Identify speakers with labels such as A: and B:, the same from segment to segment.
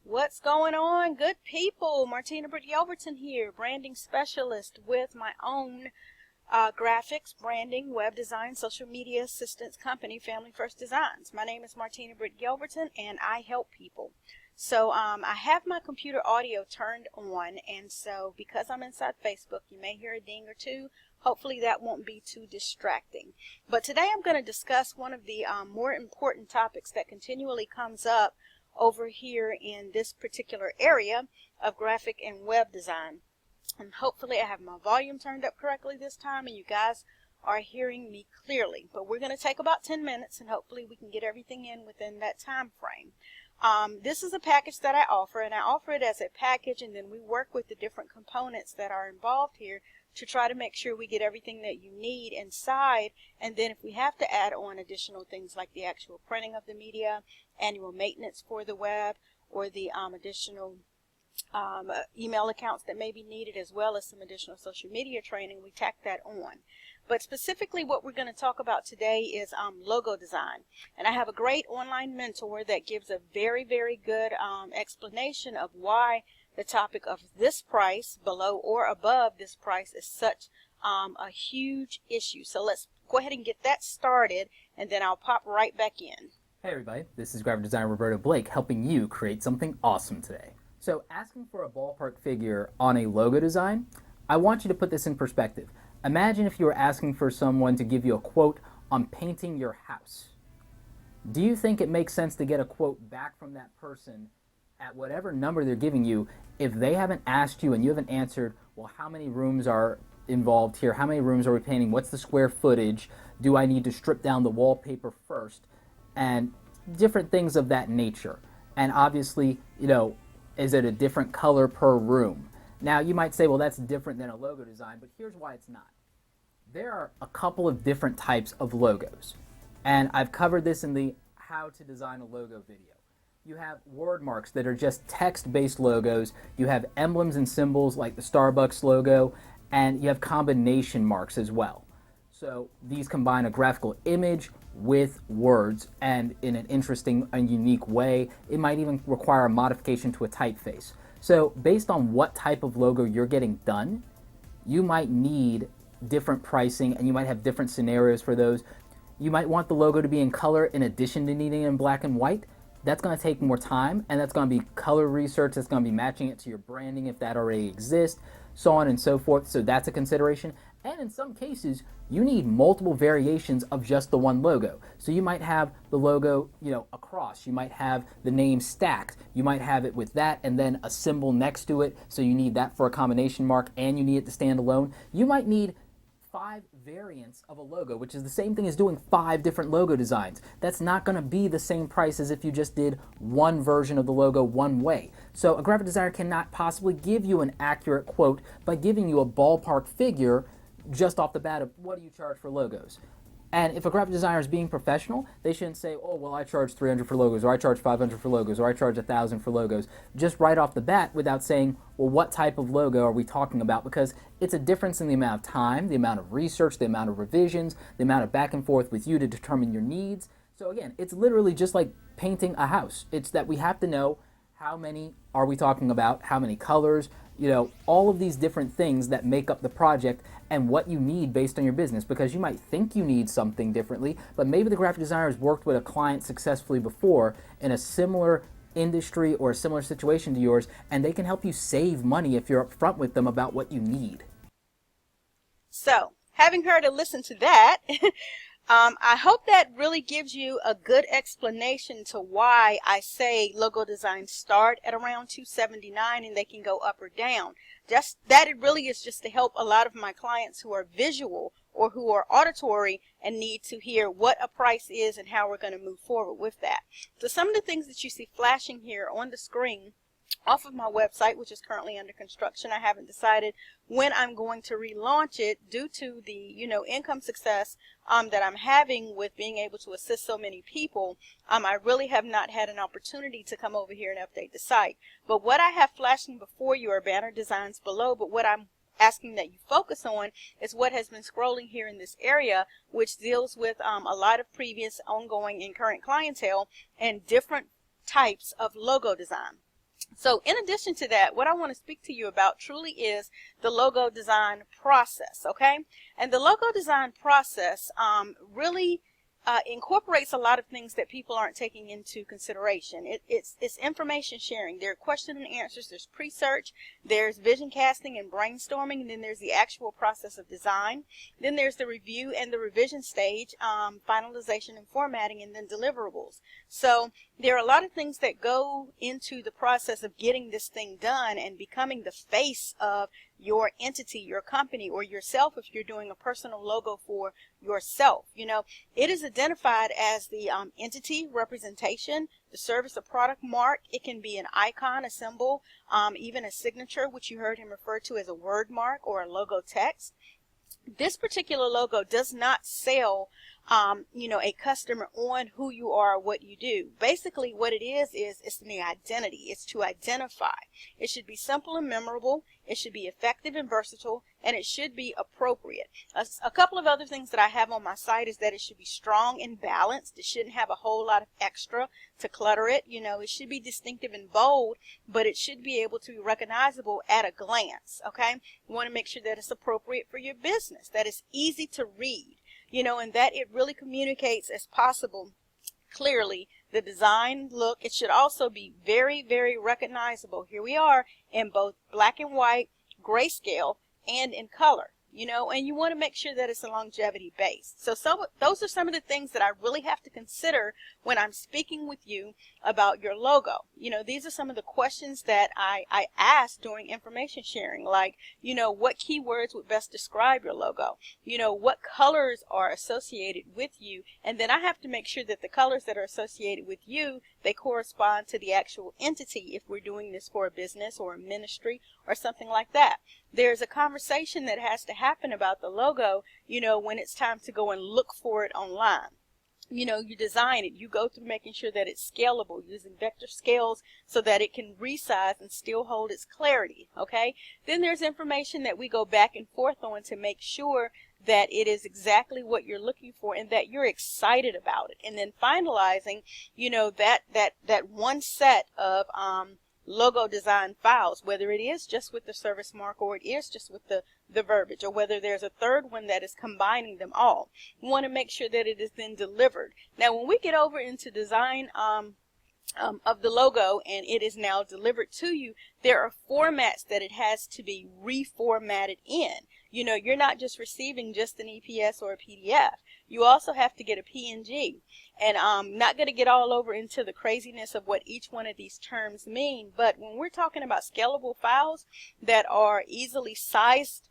A: What's going on, good people? MartinaBY Yelverton here, branding specialist with my own graphics, branding, web design, social media assistance company, Family First Designs. My name is MartinaBY Yelverton, and I help people. So I have my computer audio turned on, and so because I'm inside Facebook, you may hear a ding or two. Hopefully that won't be too distracting. But today I'm going to discuss one of the more important topics that continually comes up over here in this particular area of graphic and web design. And hopefully I have my volume turned up correctly this time and you guys are hearing me clearly. But we're going to take about 10 minutes and hopefully we can get everything in within that time frame. This is a package that I offer, and I offer it as a package, and then we work with the different components that are involved here to try to make sure we get everything that you need inside. And then if we have to add on additional things like the actual printing of the media, annual maintenance for the web, or the additional email accounts that may be needed, as well as some additional social media training, we tack that on. But specifically what we're going to talk about today is logo design. And I have a great online mentor that gives a very, very good explanation of why the topic of this price, below or above this price, is such a huge issue. So let's go ahead and get that started, and then I'll pop right back in.
B: Hey everybody, this is graphic designer Roberto Blake helping you create something awesome today. So asking for a ballpark figure on a logo design, I want you to put this in perspective. Imagine if you were asking for someone to give you a quote on painting your house. Do you think it makes sense to get a quote back from that person at whatever number they're giving you if they haven't asked you and you haven't answered, well, how many rooms are involved here? How many rooms are we painting? What's the square footage? Do I need to strip down the wallpaper first? And different things of that nature. And obviously, is it a different color per room? Now, you might say, well, that's different than a logo design, but here's why it's not. There are a couple of different types of logos, and I've covered this in the How to Design a Logo video. You have word marks that are just text-based logos. You have emblems and symbols like the Starbucks logo, and you have combination marks as well. So these combine a graphical image with words, and in an interesting and unique way. It might even require a modification to a typeface. So based on what type of logo you're getting done, you might need different pricing, and you might have different scenarios for those. You might want the logo to be in color in addition to needing it in black and white. That's going to take more time, and that's going to be color research. That's going to be matching it to your branding if that already exists, so on and so forth. So that's a consideration. And in some cases, you need multiple variations of just the one logo. So you might have the logo, across. You might have the name stacked. You might have it with that and then a symbol next to it. So you need that for a combination mark, and you need it to stand alone. You might need 5 variants of a logo, which is the same thing as doing 5 different logo designs. That's not going to be the same price as if you just did one version of the logo one way. So a graphic designer cannot possibly give you an accurate quote by giving you a ballpark figure just off the bat of what do you charge for logos. And if a graphic designer is being professional, they shouldn't say, oh, well, I charge $300 for logos, or I charge $500 for logos, or I charge $1,000 for logos, just right off the bat without saying, well, what type of logo are we talking about? Because it's a difference in the amount of time, the amount of research, the amount of revisions, the amount of back and forth with you to determine your needs. So again, it's literally just like painting a house. It's that we have to know how many are we talking about, how many colors, all of these different things that make up the project and what you need based on your business, because you might think you need something differently, but maybe the graphic designer has worked with a client successfully before in a similar industry or a similar situation to yours, and they can help you save money if you're upfront with them about what you need.
A: So, having heard and listened to that, I hope that really gives you a good explanation to why I say logo designs start at around $279 and they can go up or down. Just that it really is just to help a lot of my clients who are visual or who are auditory and need to hear what a price is and how we're going to move forward with that. So some of the things that you see flashing here on the screen off of my website, which is currently under construction. I haven't decided when I'm going to relaunch it due to the, income success that I'm having with being able to assist so many people. I really have not had an opportunity to come over here and update the site. But what I have flashing before you are banner designs below, but what I'm asking that you focus on is what has been scrolling here in this area, which deals with a lot of previous, ongoing, and current clientele and different types of logo design. So in addition to that, what I want to speak to you about truly is the logo design process, okay? And the logo design process really incorporates a lot of things that people aren't taking into consideration. It's information sharing. There are question and answers, there's pre-search, there's vision casting and brainstorming, and then there's the actual process of design. Then there's the review and the revision stage, finalization and formatting, and then deliverables. So there are a lot of things that go into the process of getting this thing done and becoming the face of your entity, your company, or yourself if you're doing a personal logo for yourself. You know, it is identified as the entity representation, the service or product mark. It can be an icon, a symbol, even a signature, which you heard him refer to as a word mark or a logo text. This particular logo does not sell a customer on who you are, what you do. Basically what it is it's the identity. It's to identify. It should be simple and memorable. It should be effective and versatile, and it should be appropriate. A couple of other things that I have on my site is that it should be strong and balanced. It shouldn't have a whole lot of extra to clutter it. You know, it should be distinctive and bold, but it should be able to be recognizable at a glance, okay? You want to make sure that it's appropriate for your business, that it's easy to read, you know, and that it really communicates as possible clearly the design look. It should also be very, very recognizable. Here we are in both black and white, grayscale, and in color, you know, and you want to make sure that it's a longevity based. So those are some of the things that I really have to consider when I'm speaking with you about your logo. You know, these are some of the questions that I ask during information sharing, like, you know, what keywords would best describe your logo? You know, what colors are associated with you? And then I have to make sure that the colors that are associated with you, they correspond to the actual entity if we're doing this for a business or a ministry or something like that. There's a conversation that has to happen about the logo, you know, when it's time to go and look for it online. You know, you design it, you go through making sure that it's scalable, using vector scales so that it can resize and still hold its clarity, okay? Then there's information that we go back and forth on to make sure that it is exactly what you're looking for and that you're excited about it. And then finalizing, you know, that one set of logo design files, whether it is just with the service mark or it is just with the verbiage, or whether there's a third one that is combining them all. You want to make sure that it is then delivered. Now when we get over into design of the logo and it is now delivered to you, there are formats that it has to be reformatted in. You know, you're not just receiving just an EPS or a PDF. You also have to get a PNG. And I'm not going to get all over into the craziness of what each one of these terms mean, but when we're talking about scalable files that are easily sized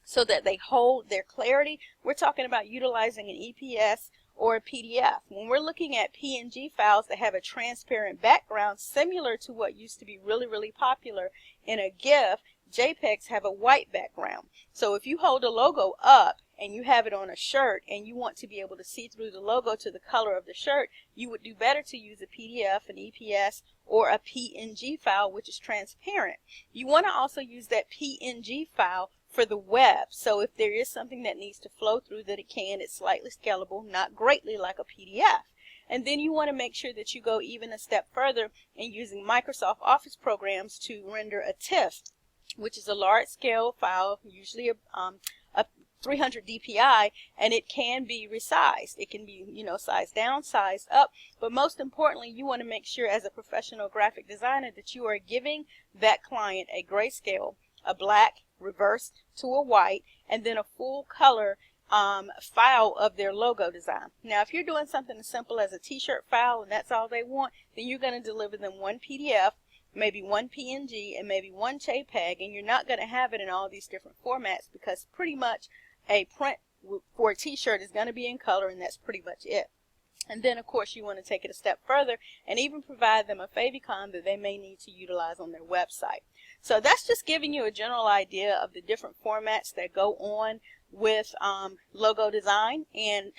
A: so that they hold their clarity, we're talking about utilizing an EPS or a PDF. When we're looking at PNG files that have a transparent background, similar to what used to be really, really popular in a GIF, JPEGs have a white background. So if you hold a logo up and you have it on a shirt and you want to be able to see through the logo to the color of the shirt, you would do better to use a PDF, an EPS, or a PNG file, which is transparent. You want to also use that PNG file for the web. So if there is something that needs to flow through, that it can, it's slightly scalable, not greatly like a PDF. And then you want to make sure that you go even a step further in using Microsoft Office programs to render a TIFF, which is a large scale file, usually a 300 dpi, and it can be resized. It can be, you know, sized down, sized up, but most importantly, you want to make sure as a professional graphic designer that you are giving that client a grayscale, a black reversed to a white, and then a full color file of their logo design. Now if you're doing something as simple as a t-shirt file and that's all they want, then you're going to deliver them one PDF, maybe one PNG, and maybe one JPEG, and you're not going to have it in all these different formats, because pretty much a print for a t-shirt is going to be in color, and that's pretty much it. And then of course you want to take it a step further and even provide them a favicon that they may need to utilize on their website. So that's just giving you a general idea of the different formats that go on with logo design, and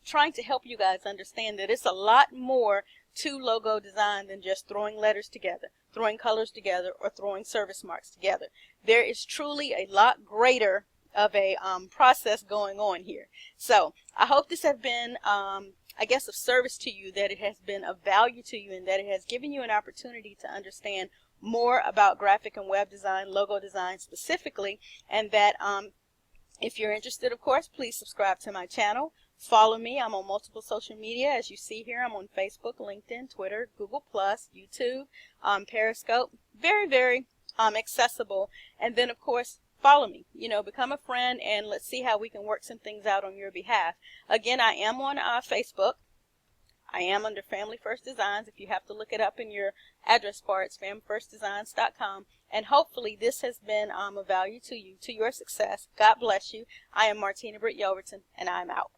A: trying to help you guys understand that it's a lot more to logo design than just throwing letters together, throwing colors together, or throwing service marks together. There is truly a lot greater of a process going on here. So I hope this has been I guess, of service to you, that it has been of value to you, and that it has given you an opportunity to understand more about graphic and web design, logo design specifically, and that if you're interested, of course, please subscribe to my channel. Follow me. I'm on multiple social media. As you see here, I'm on Facebook, LinkedIn, Twitter, Google+, YouTube, Periscope. Very, very accessible. And then, of course, follow me. Become a friend, and let's see how we can work some things out on your behalf. Again, I am on Facebook. I am under Family First Designs. If you have to look it up in your address bar, it's familyfirstdesigns.com. And hopefully this has been of value to you, to your success. God bless you. I am MartinaBY Yelverton, and I'm out.